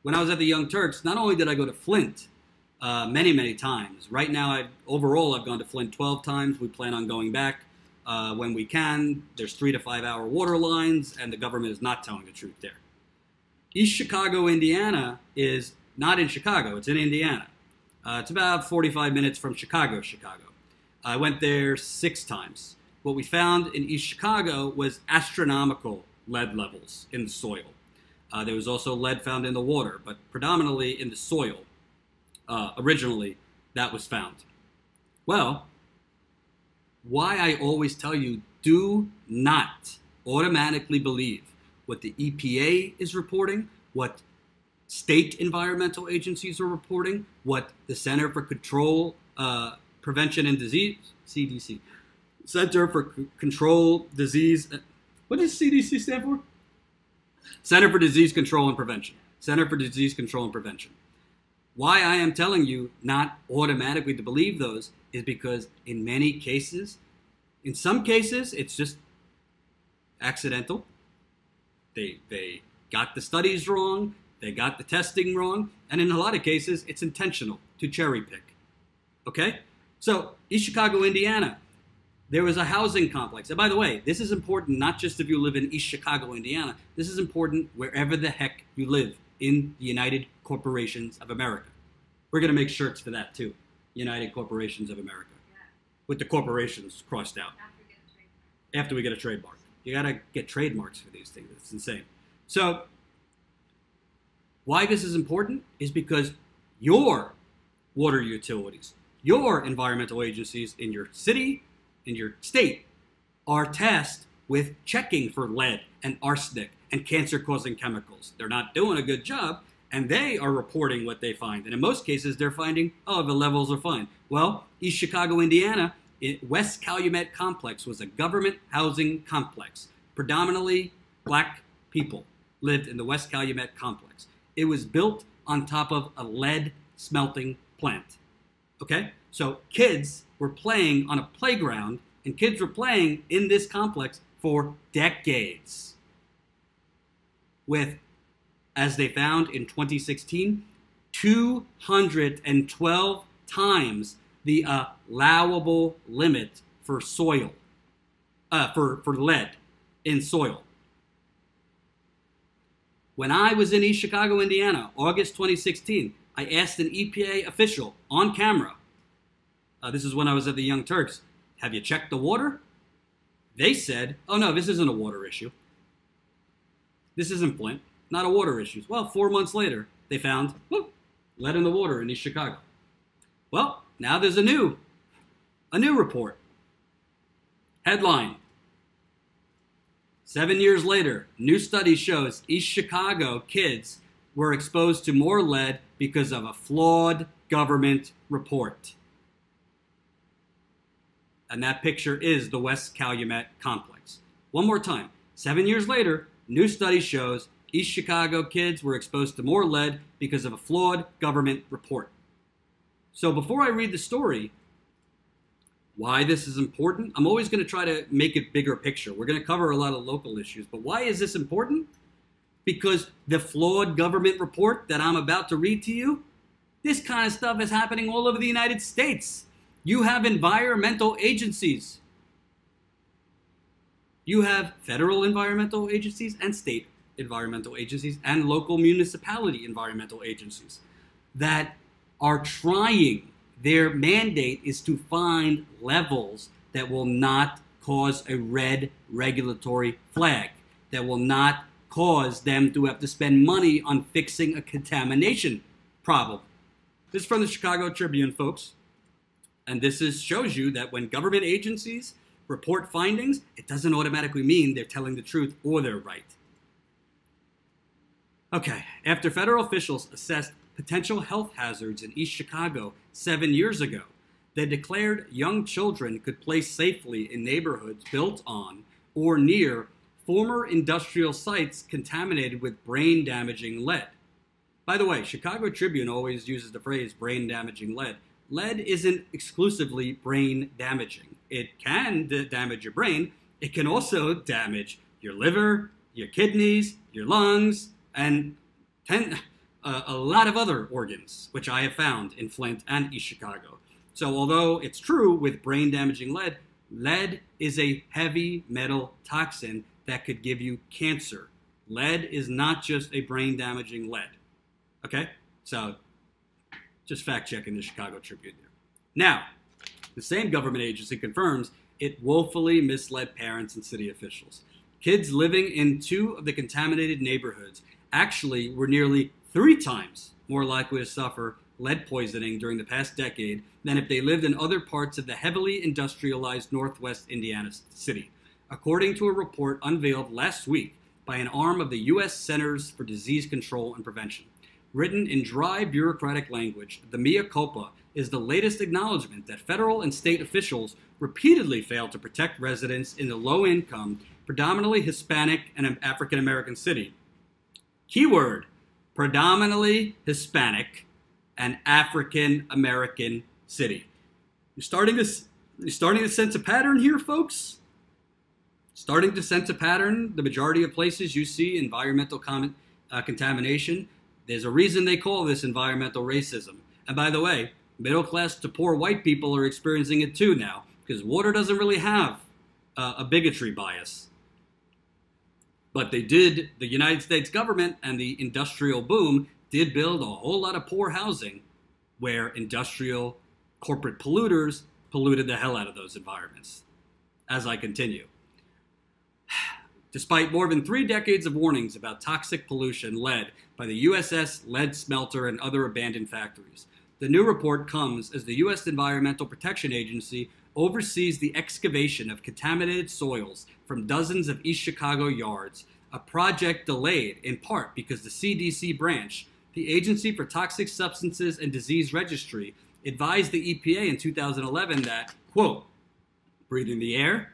when I was at the Young Turks, not only did I go to Flint many, many times. Right now, overall, I've gone to Flint 12 times. We plan on going back when we can. There's 3 to 5 hour water lines, and the government is not telling the truth there. East Chicago, Indiana is not in Chicago. It's in Indiana. It's about 45 minutes from Chicago. I went there 6 times. What we found in East Chicago was astronomical lead levels in the soil. There was also lead found in the water, but predominantly in the soil. Originally, that was found. Well, why I always tell you, do not automatically believe what the EPA is reporting, what state environmental agencies are reporting, what the Center for Control, Prevention and Disease, CDC, Center for Control Disease, what does CDC stand for? Center for Disease Control and Prevention. Center for Disease Control and Prevention. Why I am telling you not automatically to believe those is because in many cases, in some cases, it's just accidental. They got the studies wrong, they got the testing wrong, and in a lot of cases, it's intentional to cherry pick. Okay? So, East Chicago, Indiana, there was a housing complex. And by the way, this is important not just if you live in East Chicago, Indiana. This is important wherever the heck you live in the United Corporations of America. We're going to make shirts for that too. United Corporations of America. Yeah. With the corporations crossed out. After we get a trademark. You got to get trademarks for these things. It's insane. So, why this is important is because your water utilities, your environmental agencies in your city, in your state, are tasked with checking for lead and arsenic and cancer-causing chemicals. They're not doing a good job, and they are reporting what they find. And in most cases, they're finding, oh, the levels are fine. Well, East Chicago, Indiana, West Calumet Complex was a government housing complex. Predominantly black people lived in the West Calumet Complex. It was built on top of a lead smelting plant. Okay? So kids were playing on a playground, and kids were playing in this complex for decades. With, as they found in 2016, 212 times the allowable limit for soil, for lead in soil. When I was in East Chicago, Indiana, August 2016, I asked an EPA official on camera, this is when I was at the Young Turks, have you checked the water? They said, oh no, this isn't a water issue. This isn't Flint, not a water issue. Well, 4 months later, they found lead in the water in East Chicago. Well, now there's a new report. Headline: 7 years later, new study shows East Chicago kids were exposed to more lead because of a flawed government report. And that picture is the West Calumet Complex. One more time. 7 years later, new study shows East Chicago kids were exposed to more lead because of a flawed government report. So before I read the story, why this is important, I'm always going to try to make it bigger picture. We're going to cover a lot of local issues, but why is this important? Because the flawed government report that I'm about to read to you, this kind of stuff is happening all over the United States. You have environmental agencies. You have federal environmental agencies and state environmental agencies and local municipality environmental agencies that are trying. Their mandate is to find levels that will not cause a red regulatory flag, that will not cause them to have to spend money on fixing a contamination problem. This is from the Chicago Tribune, folks. And this shows you that when government agencies report findings, it doesn't automatically mean they're telling the truth or they're right. Okay, after federal officials assessed potential health hazards in East Chicago 7 years ago, they declared young children could play safely in neighborhoods built on or near former industrial sites contaminated with brain-damaging lead. By the way, Chicago Tribune always uses the phrase brain-damaging lead. Lead isn't exclusively brain-damaging. It can damage your brain. It can also damage your liver, your kidneys, your lungs, and a lot of other organs, which I have found in Flint and East Chicago. So although it's true with brain-damaging lead, lead is a heavy metal toxin that could give you cancer. Lead is not just a brain-damaging lead. Okay? So just fact-checking the Chicago Tribune there. Now, the same government agency confirms it woefully misled parents and city officials. Kids living in 2 of the contaminated neighborhoods actually were nearly 3 times more likely to suffer lead poisoning during the past decade than if they lived in other parts of the heavily industrialized Northwest Indiana city, according to a report unveiled last week by an arm of the U.S. Centers for Disease Control and Prevention. Written in dry bureaucratic language, the mea culpa is the latest acknowledgement that federal and state officials repeatedly failed to protect residents in the low-income, predominantly Hispanic and African American city. Keyword, predominantly Hispanic and African American city. You're starting to sense a pattern here, folks? Starting to sense a pattern. The majority of places you see environmental contamination, there's a reason they call this environmental racism. And by the way, middle class to poor white people are experiencing it too now, because water doesn't really have a bigotry bias. But the United States government and the industrial boom did build a whole lot of poor housing where industrial corporate polluters polluted the hell out of those environments. As I continue. Despite more than 3 decades of warnings about toxic pollution led by the USS lead smelter and other abandoned factories, the new report comes as the U.S. Environmental Protection Agency oversees the excavation of contaminated soils from dozens of East Chicago yards, a project delayed in part because the CDC branch, the Agency for Toxic Substances and Disease Registry, advised the EPA in 2011 that, quote, breathing the air,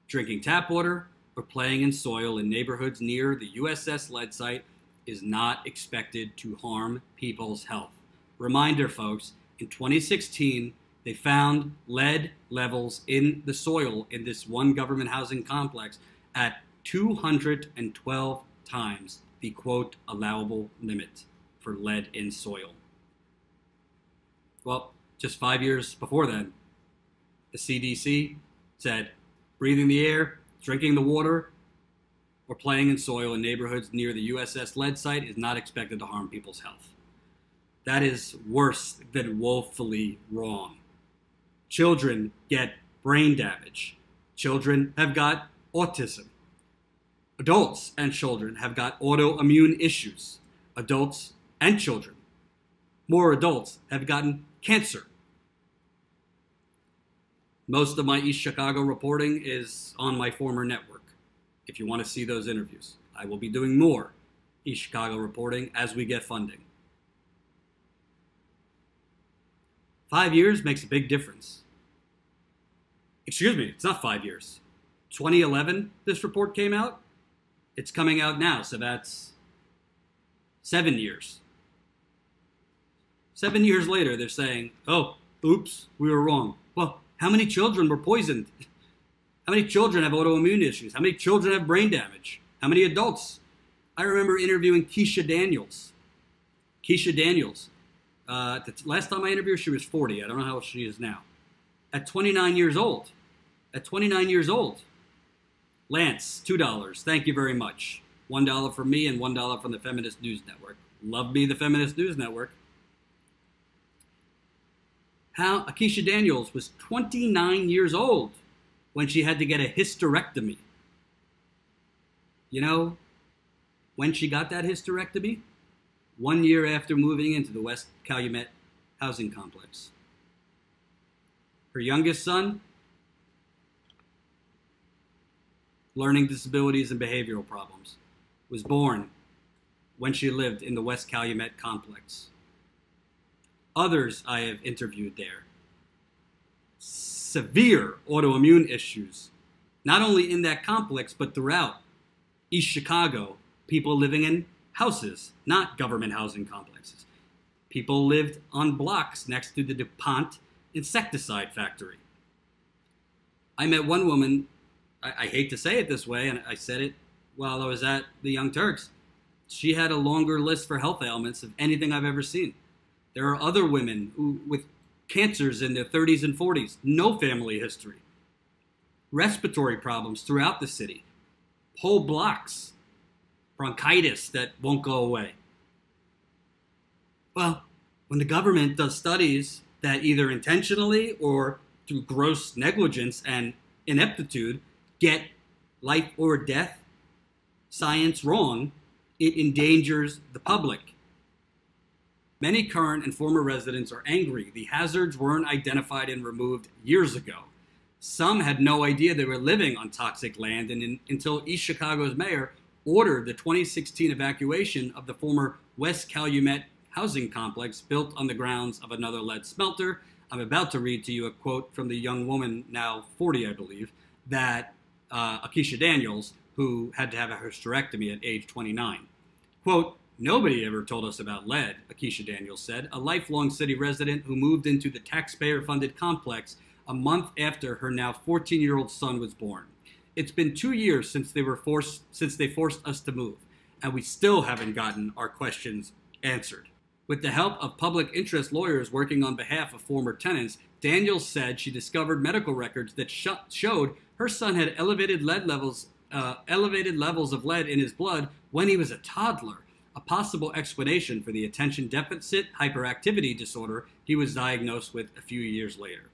drinking tap water, or playing in soil in neighborhoods near the USS lead site is not expected to harm people's health. Reminder, folks, in 2016, they found lead levels in the soil in this one government housing complex at 212 times the, quote, allowable limit for lead in soil. Well, just 5 years before then, the CDC said breathing the air, drinking the water, or playing in soil in neighborhoods near the USS lead site is not expected to harm people's health. That is worse than woefully wrong. Children get brain damage. Children have got autism. Adults and children have got autoimmune issues. Adults and children. More adults have gotten cancer. Most of my East Chicago reporting is on my former network. If you want to see those interviews, I will be doing more East Chicago reporting as we get funding. 5 years makes a big difference. Excuse me, it's not 5 years. 2011, this report came out. It's coming out now, so that's 7 years. 7 years later, they're saying, oh, oops, we were wrong. Well, how many children were poisoned? How many children have autoimmune issues? How many children have brain damage? How many adults? I remember interviewing Keisha Daniels. Keisha Daniels. The last time I interviewed her, she was 40. I don't know how old she is now. At 29 years old. At 29 years old. Lance, $2. Thank you very much. $1 from me and $1 from the Feminist News Network. Love me, the Feminist News Network. How Keisha Daniels was 29 years old when she had to get a hysterectomy. You know, when she got that hysterectomy? 1 year after moving into the West Calumet housing complex. Her youngest son, learning disabilities and behavioral problems, was born when she lived in the West Calumet complex. Others I have interviewed there. Severe autoimmune issues, not only in that complex, but throughout East Chicago. People living in houses, not government housing complexes. People lived on blocks next to the DuPont insecticide factory. I met one woman, I hate to say it this way, and I said it while I was at the Young Turks. She had a longer list for health ailments of anything I've ever seen. There are other women with cancers in their 30s and 40s, no family history. Respiratory problems throughout the city. Whole blocks. Bronchitis that won't go away. Well, when the government does studies that either intentionally or through gross negligence and ineptitude get life or death science wrong, it endangers the public. Many current and former residents are angry the hazards weren't identified and removed years ago. Some had no idea they were living on toxic land until East Chicago's mayor ordered the 2016 evacuation of the former West Calumet housing complex built on the grounds of another lead smelter. I'm about to read to you a quote from the young woman, now 40, I believe, that Akeisha Daniels, who had to have a hysterectomy at age 29. Quote, "Nobody ever told us about lead," Akeisha Daniels said, a lifelong city resident who moved into the taxpayer-funded complex a month after her now 14-year-old son was born. "It's been 2 years since they forced us to move, and we still haven't gotten our questions answered." With the help of public interest lawyers working on behalf of former tenants, Daniels said she discovered medical records that showed her son had elevated levels of lead in his blood when he was a toddler, a possible explanation for the attention deficit hyperactivity disorder he was diagnosed with a few years later.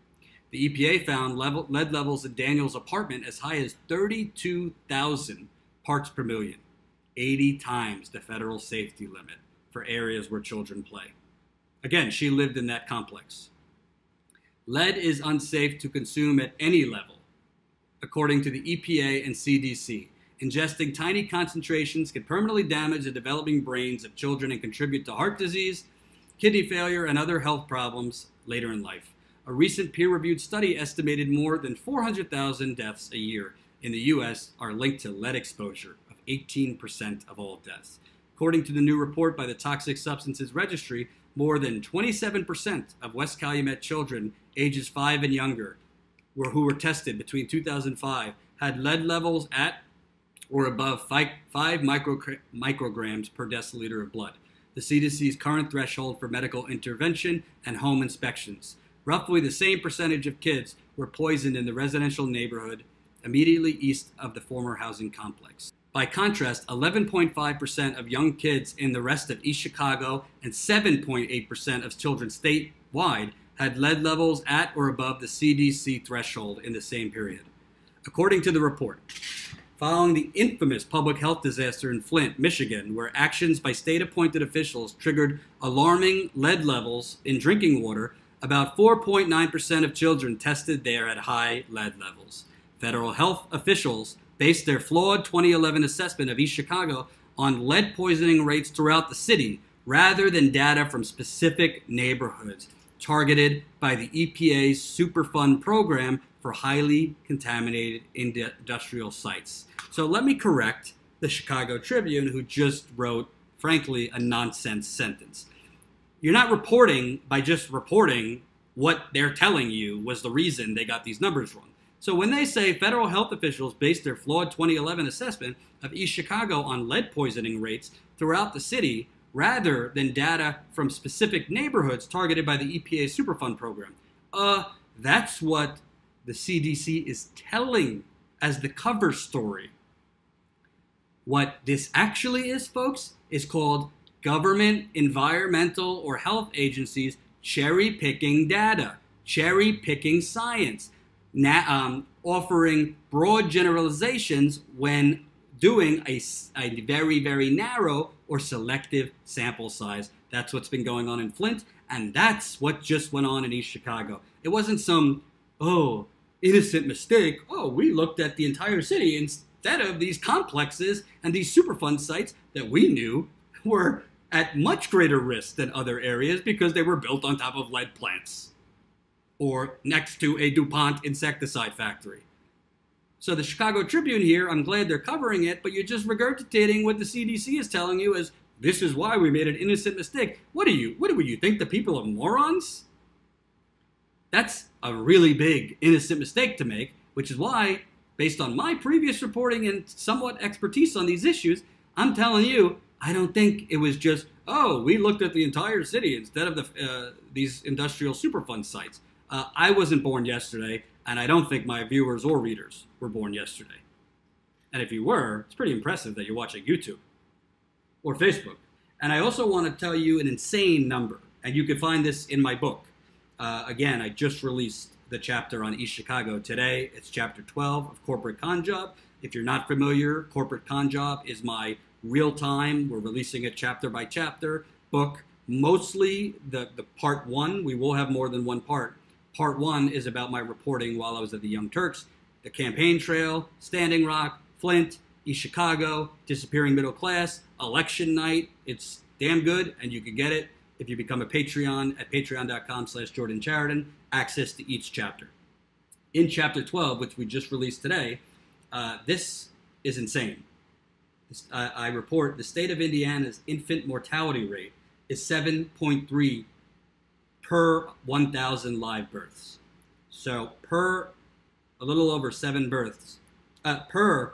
The EPA found lead levels in Daniels' apartment as high as 32,000 parts per million, 80 times the federal safety limit for areas where children play. Again, she lived in that complex. Lead is unsafe to consume at any level, according to the EPA and CDC. Ingesting tiny concentrations can permanently damage the developing brains of children and contribute to heart disease, kidney failure, and other health problems later in life. A recent peer-reviewed study estimated more than 400,000 deaths a year in the U.S. are linked to lead exposure, of 18% of all deaths. According to the new report by the Toxic Substances Registry, more than 27% of West Calumet children ages 5 and younger who were tested between 2005 had lead levels at or above 5 micrograms per deciliter of blood, the CDC's current threshold for medical intervention and home inspections. Roughly the same percentage of kids were poisoned in the residential neighborhood immediately east of the former housing complex. By contrast, 11.5% of young kids in the rest of East Chicago and 7.8% of children statewide had lead levels at or above the CDC threshold in the same period. According to the report, following the infamous public health disaster in Flint, Michigan, where actions by state-appointed officials triggered alarming lead levels in drinking water, about 4.9% of children tested there at high lead levels. Federal health officials based their flawed 2011 assessment of East Chicago on lead poisoning rates throughout the city rather than data from specific neighborhoods targeted by the EPA's Superfund program for highly contaminated industrial sites. So let me correct the Chicago Tribune, who just wrote, frankly, a nonsense sentence. You're not reporting by just reporting what they're telling you was the reason they got these numbers wrong. So when they say federal health officials based their flawed 2011 assessment of East Chicago on lead poisoning rates throughout the city rather than data from specific neighborhoods targeted by the EPA Superfund program, that's what the CDC is telling as the cover story. What this actually is, folks, is called government, environmental, or health agencies cherry-picking data, cherry-picking science, offering broad generalizations when doing a very, very narrow or selective sample size. That's what's been going on in Flint, and that's what just went on in East Chicago. It wasn't some, innocent mistake. We looked at the entire city instead of these complexes and these Superfund sites that we knew were at much greater risk than other areas because they were built on top of lead plants or next to a DuPont insecticide factory. So the Chicago Tribune here, I'm glad they're covering it, but you're just regurgitating what the CDC is telling you as this is why we made an innocent mistake. What do you think the people are morons? That's a really big innocent mistake to make, which is why, based on my previous reporting and somewhat expertise on these issues, I'm telling you, I don't think it was just, oh, we looked at the entire city instead of these industrial Superfund sites. I wasn't born yesterday, and I don't think my viewers or readers were born yesterday. And if you were, it's pretty impressive that you're watching YouTube or Facebook. And I also want to tell you an insane number, and you can find this in my book. Again, I just released the chapter on East Chicago today. It's chapter 12 of Corporate Con Job. If you're not familiar, Corporate Con Job is my real-time, we're releasing it chapter by chapter book. Mostly the part one, we will have more than one part. Part one is about my reporting while I was at the Young Turks, the campaign trail, Standing Rock, Flint, East Chicago, disappearing middle class, election night. It's damn good, and you can get it if you become a Patreon at patreon.com/Jordan Chariton, access to each chapter. In chapter 12, which we just released today, this is insane. I report the state of Indiana's infant mortality rate is 7.3 per 1,000 live births. So per a little over 7 births, per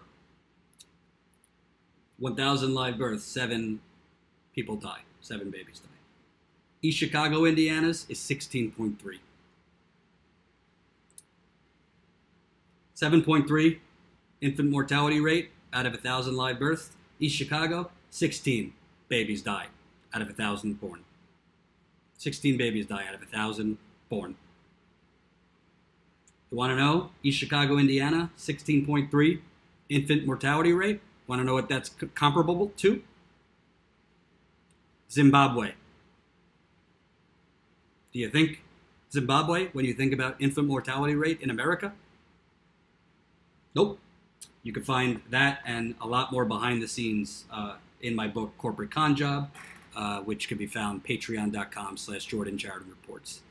1,000 live births, 7 people die, 7 babies die. East Chicago, Indiana's is 16.3. 7.3 infant mortality rate out of 1,000 live births. East Chicago, 16 babies die out of 1,000 born. 16 babies die out of 1,000 born. You want to know? East Chicago, Indiana, 16.3 infant mortality rate. Want to know what that's comparable to? Zimbabwe. Do you think Zimbabwe when you think about infant mortality rate in America? Nope. You can find that and a lot more behind the scenes in my book, Corporate Con Job, which can be found patreon.com/Jordan Chariton Reports.